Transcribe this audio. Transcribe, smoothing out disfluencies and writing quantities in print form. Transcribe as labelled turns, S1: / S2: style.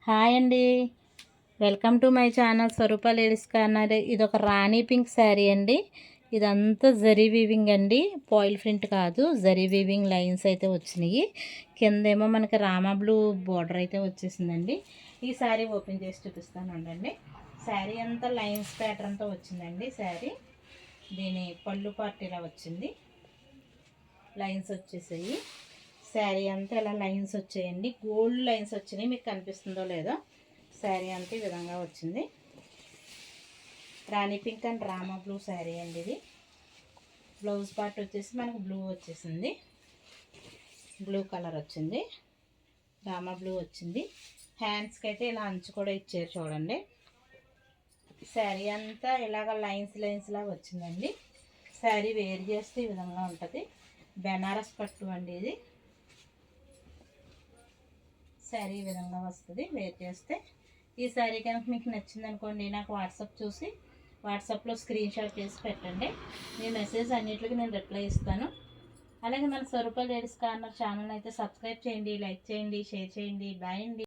S1: Hi అండి, welcome to my channel Swarupa ladies corner. ఇది ఒక రాణి పింక్ శారీ అండి. ఇదంతా జరీ వీవింగ్ అండి, పాయిల్ ప్రింట్ కాదు, జరీ వీవింగ్ లైన్స్ అయితే వచ్చినాయి. కిందేమో మనకి రామా బ్లూ బార్డర్ అయితే వచ్చేసిందండి. ఈ శారీ ఓపెన్ చేసి చూపిస్తాను అండి. శారీ అంతా లైన్స్ ప్యాటర్న్తో వచ్చిందండి. శారీ దీని పళ్ళు పార్ట్ ఇలా వచ్చింది, లైన్స్ వచ్చేసాయి. శారీ అంతా ఇలా లైన్స్ వచ్చాయండి, గోల్డ్ లైన్స్ వచ్చినాయి. మీకు కనిపిస్తుందో లేదో, శారీ అంతా ఈ విధంగా వచ్చింది. Rani pink and Rama blue sari అండి ఇది. బ్లౌజ్ పార్ట్ వచ్చేసి మనకు బ్లూ వచ్చేసింది, బ్లూ కలర్ వచ్చింది, రామా బ్లూ వచ్చింది. హ్యాండ్స్కి అయితే ఇలా అంచు కూడా ఇచ్చారు చూడండి. శారీ అంతా ఇలాగ లైన్స్ లాగా వచ్చిందండి. శారీ వేర్ చేస్తే ఈ విధంగా ఉంటుంది. బెనారస్ పట్టు అండి ఇది. శారీ ఈ విధంగా వస్తుంది వేర్ చేస్తే. ఈ శారీ కనుక మీకు నచ్చింది అనుకోండి, నాకు వాట్సాప్లో స్క్రీన్ షాట్ చేసి పెట్టండి. మీ మెసేజ్ అన్నిటికీ నేను రిప్లై ఇస్తాను. అలాగే మన స్వరూప లేడీస్ కార్నర్ ఛానల్ అయితే సబ్స్క్రైబ్ చేయండి, లైక్ చేయండి, షేర్ చేయండి. బాయ్ అండి.